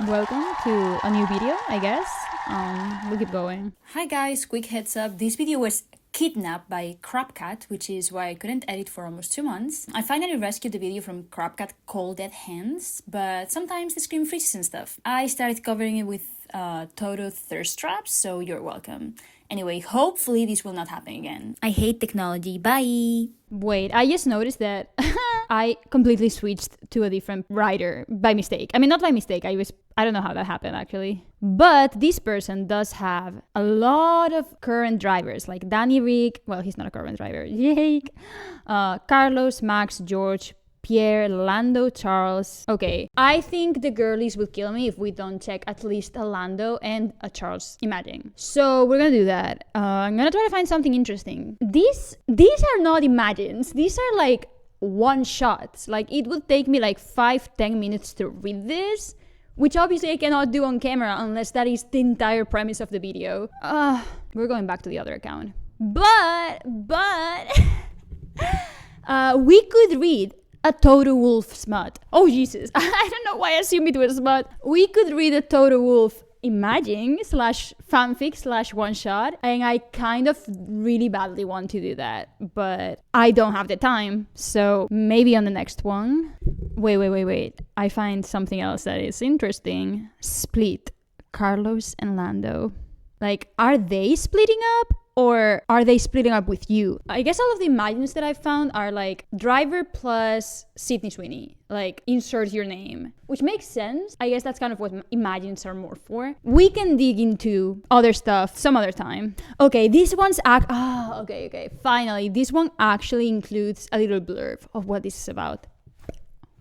Welcome to a new video, I guess. We'll keep going. Hi guys, quick heads up. This video was kidnapped by Crapcat, which is why I couldn't edit for almost 2 months. I finally rescued the video from Crapcat Cold Dead Hands, but sometimes the screen freezes and stuff. I started covering it with Toto thirst traps, so you're welcome. Anyway, hopefully this will not happen again. I hate technology. Bye! Wait, I just noticed that I completely switched to a different writer by mistake. I mean, not by mistake. I don't know how that happened actually. But this person does have a lot of current drivers like Danny, Rick. Well, he's not a current driver. Jake, Carlos, Max, George, Pierre, Lando, Charles. Okay, I think the girlies will kill me if we don't check at least a Lando and a Charles Imagine. So we're gonna do that. I'm gonna try to find something interesting. These are not Imagines. These are like one shots. Like it would take me like 5-10 minutes to read this, which obviously I cannot do on camera unless that is the entire premise of the video. We're going back to the other account. But we could read a toto wolff smut. Oh Jesus, I don't know why I assumed it was smut. We could read a toto wolff imaging / fanfic / one shot, and I kind of really badly want to do that, but I don't have the time, so maybe on the next one. Wait. I find something else that is interesting. Split. Carlos and Lando. Like, are they splitting up? Or are they splitting up with you? I guess all of the imagines that I found are like driver plus Sydney Sweeney. Like insert your name, which makes sense. I guess that's kind of what imagines are more for. We can dig into other stuff some other time. Okay, this one's okay. Finally, this one actually includes a little blurb of what this is about.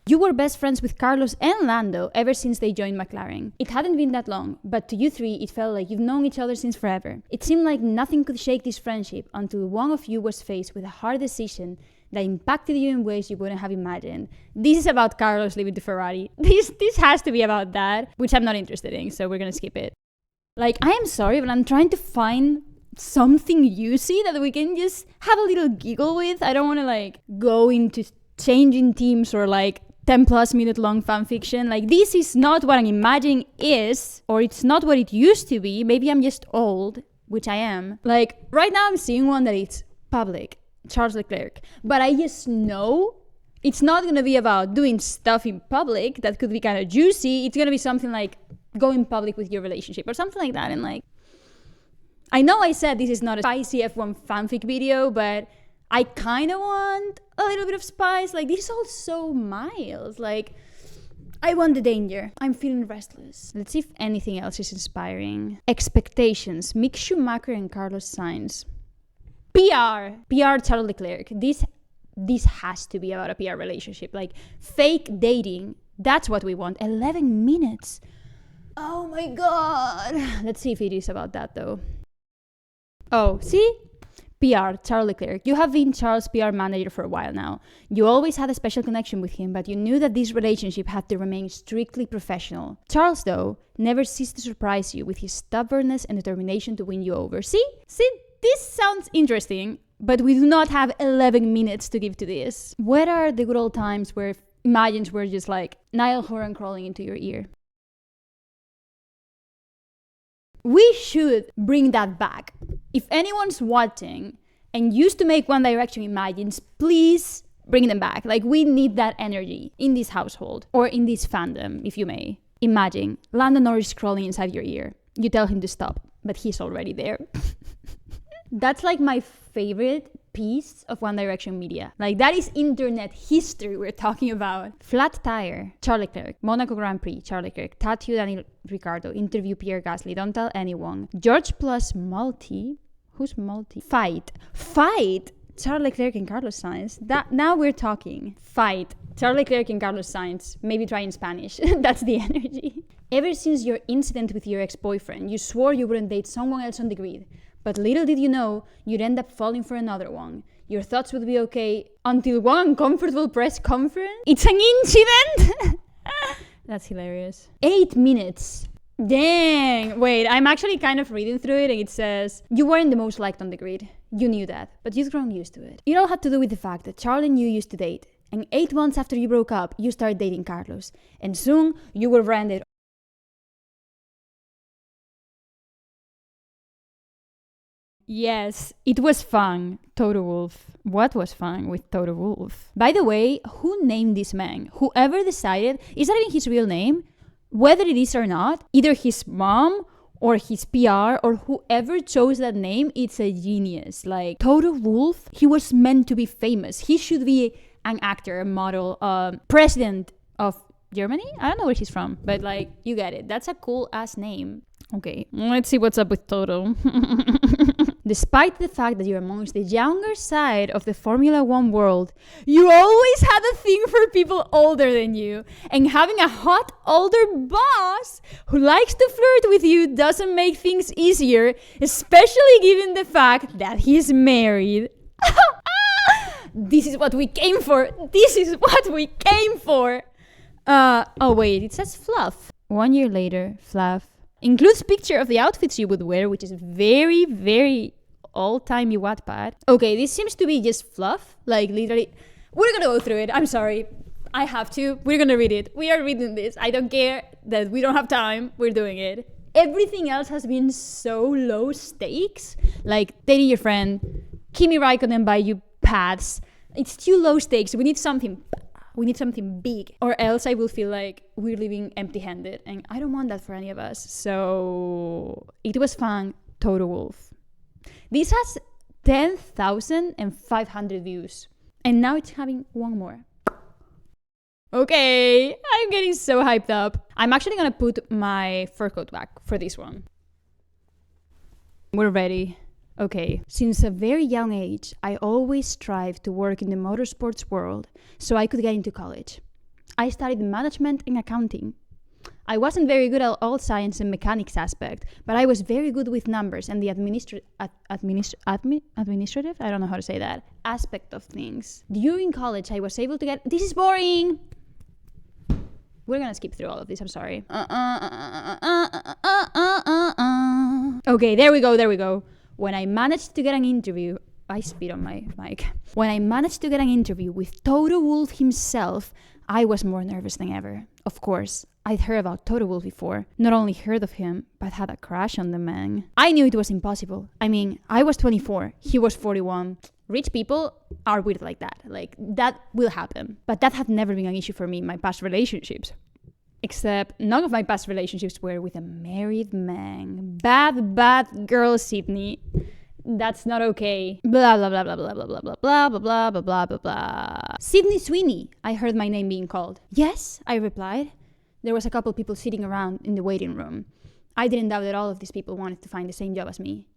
You were best friends with Carlos and Lando ever since they joined McLaren. It hadn't been that long, but to you three, it felt like you've known each other since forever. It seemed like nothing could shake this friendship until one of you was faced with a hard decision that impacted you in ways you wouldn't have imagined. This is about Carlos leaving the Ferrari. This has to be about that, which I'm not interested in, so we're gonna skip it. Like, I am sorry, but I'm trying to find something juicy that we can just have a little giggle with. I don't want to like go into changing teams or like 10+ minute long fanfiction. Like, this is not what an imagine is, or it's not what it used to be. Maybe I'm just old, which I am. Like, right now I'm seeing one that it's public, Charles Leclerc. But I just know it's not gonna be about doing stuff in public that could be kind of juicy. It's gonna be something like going public with your relationship or something like that. And like, I know I said this is not a spicy F1 fanfic video, but I kind of want a little bit of spice. Like, this is all so mild. Like, I want the danger. I'm feeling restless. Let's see if anything else is inspiring. Expectations. Mick Schumacher and Carlos Sainz. PR Charles Leclerc. This has to be about a PR relationship. Like, fake dating. That's what we want. 11 minutes. Oh my god. Let's see if it is about that though. Oh, see? PR, Charles Leclerc. You have been Charles' PR manager for a while now. You always had a special connection with him, but you knew that this relationship had to remain strictly professional. Charles, though, never ceased to surprise you with his stubbornness and determination to win you over. See, this sounds interesting, but we do not have 11 minutes to give to this. Where are the good old times where imagines were just like Niall Horan crawling into your ear? We should bring that back. If anyone's watching and used to make One Direction imagines, please bring them back. Like, we need that energy in this household or in this fandom, if you may. Imagine Lando Norris crawling inside your ear. You tell him to stop, but he's already there. That's like my favorite piece of One Direction media. Like, that is internet history we're talking about. Flat tire, Charles Leclerc. Monaco Grand Prix, Charles Leclerc. Tattoo Daniel Ricciardo. Interview Pierre Gasly. Don't tell anyone. George plus Multi. Who's Multi? Fight. Charles Leclerc and Carlos Sainz. Now we're talking. Fight. Charles Leclerc and Carlos Sainz. Maybe try in Spanish. That's the energy. Ever since your incident with your ex-boyfriend, you swore you wouldn't date someone else on the grid. But little did you know, you'd end up falling for another one. Your thoughts would be okay until one uncomfortable press conference. It's an incident! That's hilarious. 8 minutes. Dang! Wait, I'm actually kind of reading through it and it says, you weren't the most liked on the grid. You knew that, but you've grown used to it. It all had to do with the fact that Charlie and you used to date. And 8 months after you broke up, you started dating Carlos. And soon, you were branded Yes, it was fun, Toto Wolff. What was fun with Toto Wolff? By the way, who named this man? Whoever decided, is that even his real name? Whether it is or not, either his mom or his PR or whoever chose that name, it's a genius. Like, Toto Wolff, he was meant to be famous. He should be an actor, a model, president of Germany? I don't know where he's from, but like, you get it. That's a cool ass name. Okay, let's see what's up with Toto. Despite the fact that you're amongst the younger side of the Formula One world, you always had a thing for people older than you. And having a hot older boss who likes to flirt with you doesn't make things easier, especially given the fact that he's married. This is what we came for. This is what we came for. Oh wait, it says fluff. 1 year later, fluff. Includes picture of the outfits you would wear, which is very, very old-timey Wattpad. Okay, this seems to be just fluff. Like, literally, we're gonna go through it. I'm sorry. I have to. We're gonna read it. We are reading this. I don't care that we don't have time. We're doing it. Everything else has been so low stakes. Like, dating your friend, Kimi Raikkonen buy you pads. It's too low stakes. We need something big, or else I will feel like we're living empty-handed, and I don't want that for any of us. So it was fun, Toto Wolff. This has 10,500 views, and now it's having one more. Okay, I'm getting so hyped up. I'm actually gonna put my fur coat back for this one. We're ready. Okay, since a very young age, I always strived to work in the motorsports world so I could get into college. I studied management and accounting. I wasn't very good at all science and mechanics aspect, but I was very good with numbers and the administrative, I don't know how to say that, aspect of things. During college, I was able to get, this is boring! We're gonna skip through all of this, I'm sorry. Okay, there we go. When I managed to get an interview, I spit on my mic. When I managed to get an interview with Toto Wolff himself, I was more nervous than ever. Of course, I'd heard about Toto Wolff before. Not only heard of him, but had a crush on the man. I knew it was impossible. I mean, I was 24, he was 41. Rich people are weird like that. Like, that will happen. But that had never been an issue for me in my past relationships. Except none of my past relationships were with a married man. Bad girl, Sydney. That's not okay. Blah blah blah blah blah blah blah blah blah blah blah blah blah blah. Sydney Sweeney, I heard my name being called. Yes, I replied. There was a couple people sitting around in the waiting room. I didn't doubt that all of these people wanted to find the same job as me.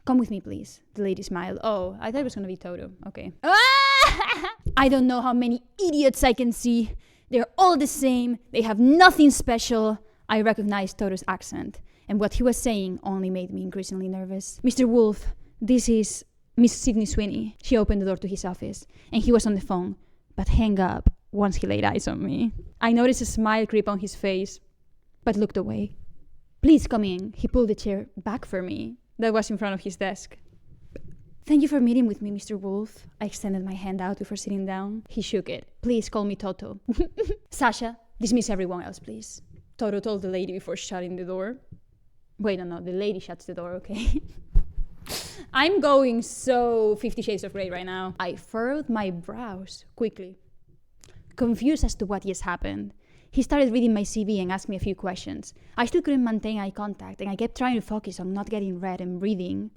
Come with me, please. The lady smiled. Oh, I thought it was gonna be Toto. Okay. I don't know how many idiots I can see. They're all the same. They have nothing special. I recognized Toto's accent, and what he was saying only made me increasingly nervous. Mr. Wolff, this is Miss Sydney Sweeney. She opened the door to his office, and he was on the phone, but hung up once he laid eyes on me. I noticed a smile creep on his face, but looked away. Please come in. He pulled the chair back for me that was in front of his desk. Thank you for meeting with me, Mr. Wolff. I extended my hand out before sitting down. He shook it. Please call me Toto. Sasha, dismiss everyone else, please. Toto told the lady before shutting the door. Wait, no, the lady shuts the door, okay? I'm going so 50 Shades of Grey right now. I furrowed my brows quickly, confused as to what just happened. He started reading my CV and asked me a few questions. I still couldn't maintain eye contact, and I kept trying to focus on not getting red and breathing.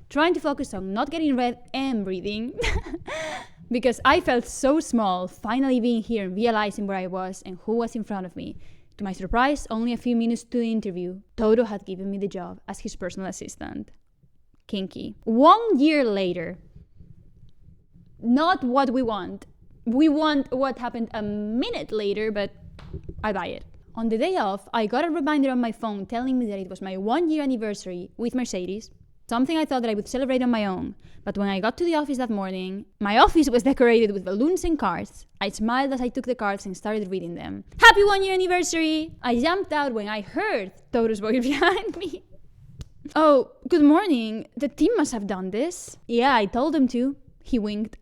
Trying to focus on not getting red and breathing. Because I felt so small, finally being here and realizing where I was and who was in front of me. To my surprise, only a few minutes to the interview, Toto had given me the job as his personal assistant. Kinky. 1 year later. Not what we want. We want what happened a minute later, but I buy it. On the day off, I got a reminder on my phone telling me that it was my 1 year anniversary with Mercedes. Something I thought that I would celebrate on my own. But when I got to the office that morning, my office was decorated with balloons and cards. I smiled as I took the cards and started reading them. Happy 1 year anniversary! I jumped out when I heard Toto's voice behind me. Oh, good morning. The team must have done this. Yeah, I told them to. He winked.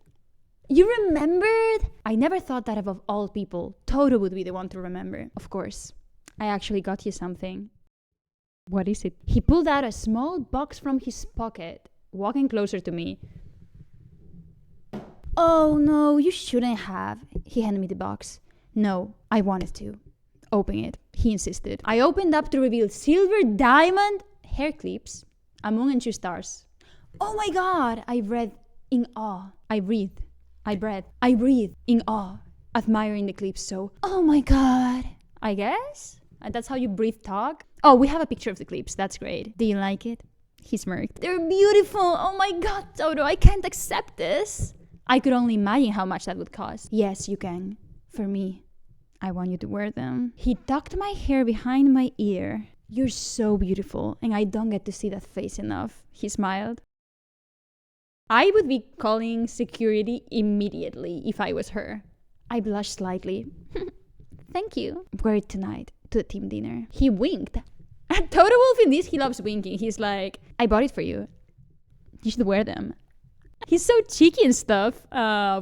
You remembered? I never thought that above all people, Toto would be the one to remember. Of course. I actually got you something. What is it? He pulled out a small box from his pocket walking closer to me. Oh no, you shouldn't have. He handed me the box. No, I wanted to. Open it. He insisted. I opened up to reveal silver diamond hair clips, a moon and 2 stars. Oh my god! I breathed in awe. I breathed in awe, admiring the clips so. Oh my god! I guess? That's how you breathe talk? Oh, we have a picture of the clips. That's great. Do you like it? He smirked. They're beautiful! Oh my god, Toto, I can't accept this! I could only imagine how much that would cost. Yes, you can. For me. I want you to wear them. He tucked my hair behind my ear. You're so beautiful, and I don't get to see that face enough. He smiled. I would be calling security immediately if I was her. I blushed slightly. Thank you. Wear it tonight to the team dinner. He winked. Toto Wolff in this, he loves winking. He's like, I bought it for you. You should wear them. He's so cheeky and stuff,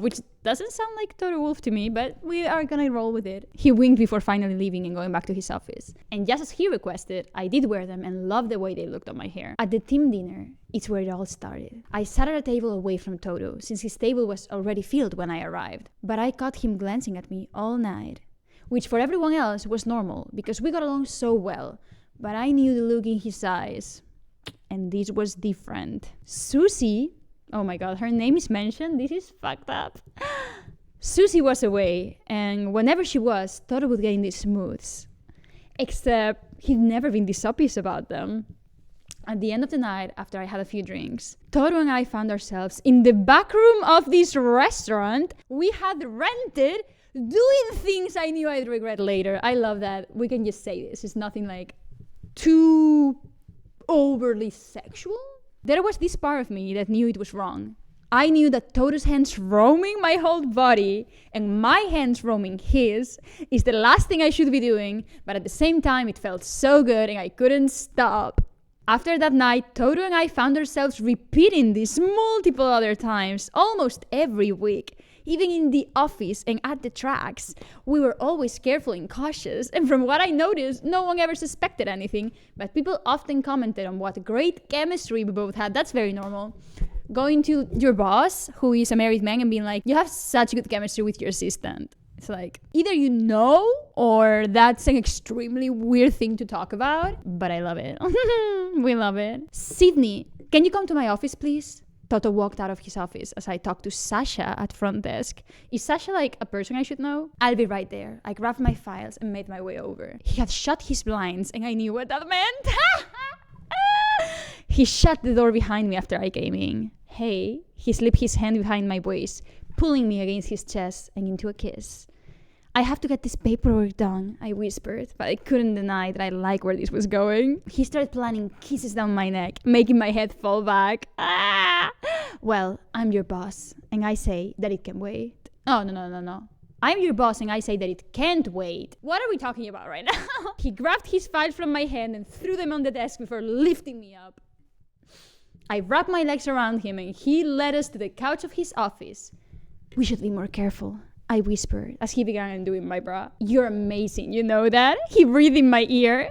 which doesn't sound like Toto Wolff to me, but we are gonna roll with it. He winked before finally leaving and going back to his office. And just as he requested, I did wear them and loved the way they looked on my hair. At the team dinner, it's where it all started. I sat at a table away from Toto, since his table was already filled when I arrived. But I caught him glancing at me all night, which for everyone else was normal, because we got along so well. But I knew the look in his eyes, and this was different. Susie, oh my god, her name is mentioned. This is fucked up. Susie was away, and whenever she was, Toto would get in these moods. Except he'd never been this obvious about them. At the end of the night, after I had a few drinks, Toto and I found ourselves in the back room of this restaurant we had rented, doing things I knew I'd regret later. I love that. We can just say this. It's nothing like too overly sexual. There was this part of me that knew it was wrong. I knew that Toto's hands roaming my whole body and my hands roaming his is the last thing I should be doing, but at the same time it felt so good and I couldn't stop. After that night, Toto and I found ourselves repeating this multiple other times, almost every week. Even in the office and at the tracks, we were always careful and cautious, and from what I noticed, no one ever suspected anything, but people often commented on what great chemistry we both had. That's very normal. Going to your boss, who is a married man, and being like, you have such good chemistry with your assistant. It's like, either you know, or that's an extremely weird thing to talk about, but I love it. We love it. Sydney, can you come to my office, please? Toto walked out of his office as I talked to Sasha at front desk. Is Sasha like a person I should know? I'll be right there. I grabbed my files and made my way over. He had shut his blinds and I knew what that meant. He shut the door behind me after I came in. Hey, he slipped his hand behind my waist, pulling me against his chest and into a kiss. I have to get this paperwork done, I whispered, but I couldn't deny that I liked where this was going. He started planning kisses down my neck, making my head fall back. Well, I'm your boss, and I say that it can wait. Oh, no. I'm your boss, and I say that it can't wait. What are we talking about right now? He grabbed his files from my hand and threw them on the desk before lifting me up. I wrapped my legs around him, and he led us to the couch of his office. We should be more careful, I whispered as he began undoing my bra. You're amazing, you know that? He breathed in my ear.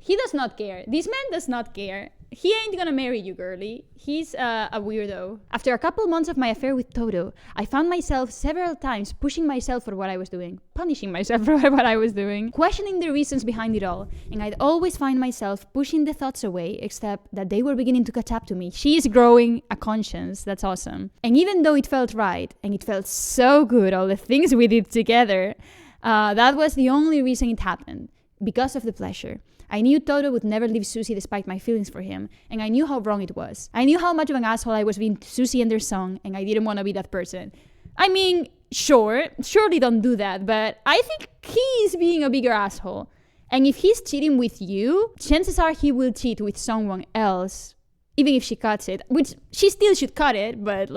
He does not care. This man does not care. He ain't gonna marry you, girly. He's a weirdo. After a couple months of my affair with Toto, I found myself several times pushing myself for what I was doing, punishing myself for what I was doing, questioning the reasons behind it all, and I'd always find myself pushing the thoughts away, except that they were beginning to catch up to me. She is growing a conscience. That's awesome. And even though it felt right, and it felt so good, all the things we did together, that was the only reason it happened, because of the pleasure. I knew Toto would never leave Susie despite my feelings for him, and I knew how wrong it was. I knew how much of an asshole I was being to Susie and their song, and I didn't want to be that person. I mean, surely don't do that, but I think he's being a bigger asshole. And if he's cheating with you, chances are he will cheat with someone else, even if she cuts it, which she still should cut it, but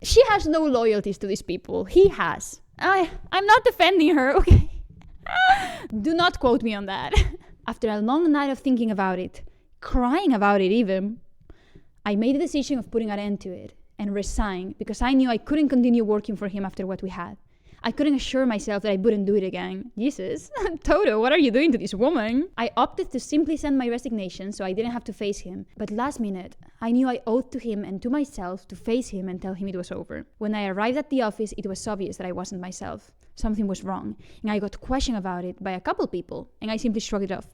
she has no loyalties to these people. He has. I'm not defending her, okay? Do not quote me on that. After a long night of thinking about it, crying about it even, I made the decision of putting an end to it and resign because I knew I couldn't continue working for him after what we had. I couldn't assure myself that I wouldn't do it again. Jesus, Toto, what are you doing to this woman? I opted to simply send my resignation so I didn't have to face him. But last minute, I knew I owed to him and to myself to face him and tell him it was over. When I arrived at the office, it was obvious that I wasn't myself. Something was wrong, and I got questioned about it by a couple people, and I simply shrugged it off.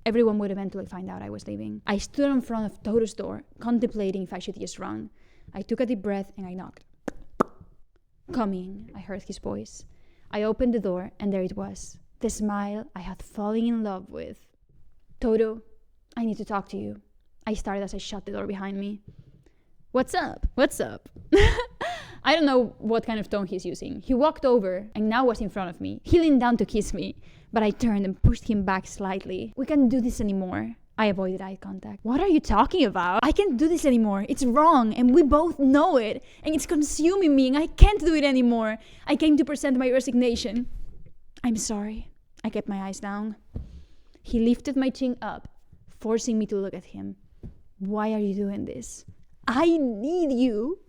Everyone would eventually find out I was leaving. I stood in front of Toto's door, contemplating if I should just run. I took a deep breath and I knocked. "Come in," I heard his voice. I opened the door and there it was, the smile I had fallen in love with. "Toto, I need to talk to you," I started as I shut the door behind me. "What's up? What's up?" I don't know what kind of tone he's using. He walked over and now was in front of me. He leaned down to kiss me, but I turned and pushed him back slightly. "We can't do this anymore." I avoided eye contact. "What are you talking about? I can't do this anymore. It's wrong and we both know it. And it's consuming me and I can't do it anymore. I came to present my resignation." "I'm sorry." I kept my eyes down. He lifted my chin up, forcing me to look at him. "Why are you doing this?" "I need you."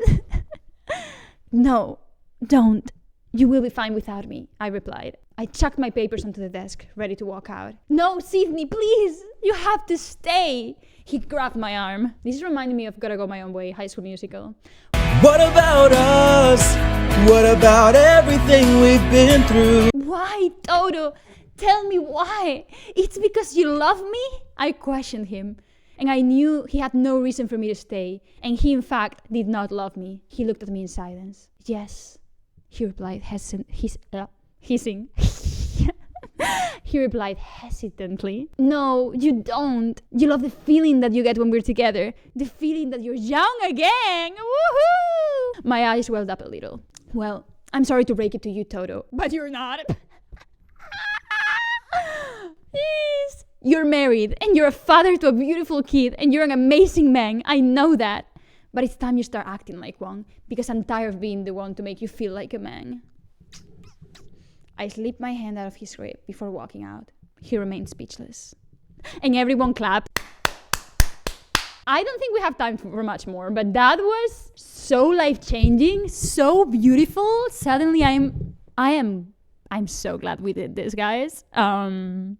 "No, don't. You will be fine without me," I replied. I chucked my papers onto the desk, ready to walk out. "No, Sydney, please! You have to stay!" He grabbed my arm. This reminded me of Gotta Go My Own Way, High School Musical. What about us? What about everything we've been through? "Why, Toto? Tell me why. It's because you love me?" I questioned him, and I knew he had no reason for me to stay, and he in fact did not love me. He looked at me in silence. "Yes," he replied hissing. He replied hesitantly. "No, you don't. You love the feeling that you get when we're together. The feeling that you're young again. Woohoo!" My eyes welled up a little. "Well, I'm sorry to break it to you, Toto, but you're not." Yes. "You're married, and you're a father to a beautiful kid, and you're an amazing man. I know that. But it's time you start acting like one, because I'm tired of being the one to make you feel like a man." I slipped my hand out of his grip before walking out. He remained speechless. And everyone clapped. I don't think we have time for much more, but that was so life-changing, so beautiful. Suddenly I'm so glad we did this, guys.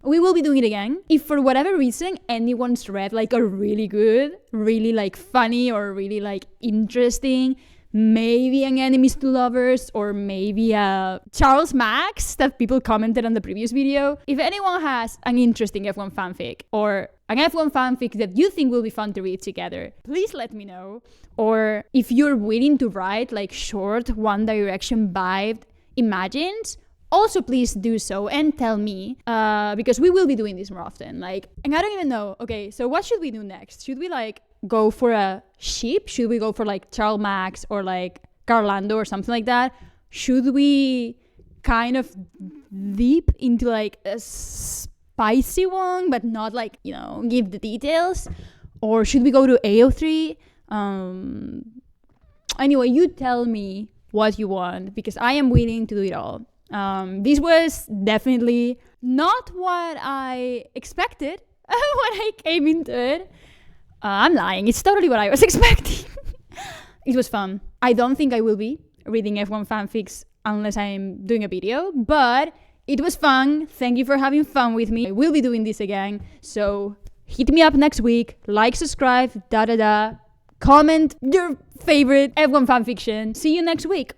We will be doing it again. If for whatever reason anyone's read like a really good, really like funny or really like interesting, maybe an enemies to lovers or maybe a Charles Max that people commented on the previous video. If anyone has an interesting F1 fanfic or an F1 fanfic that you think will be fun to read together, please let me know. Or if you're willing to write like short One Direction vibed imagines, also please do so and tell me, because we will be doing this more often. And I don't even know. Okay, so what should we do next? Should we go for a ship? Should we go for Charles Max or Carlando or something like that? Should we kind of deep into a spicy one, but not give the details? Or should we go to AO3? Anyway, you tell me what you want, because I am willing to do it all. This was definitely not what I expected when I came into it. I'm lying. It's totally what I was expecting. It was fun. I don't think I will be reading F1 fanfics unless I'm doing a video, but it was fun. Thank you for having fun with me. I will be doing this again. So hit me up next week. Like, subscribe, comment your favorite F1 fanfiction. See you next week.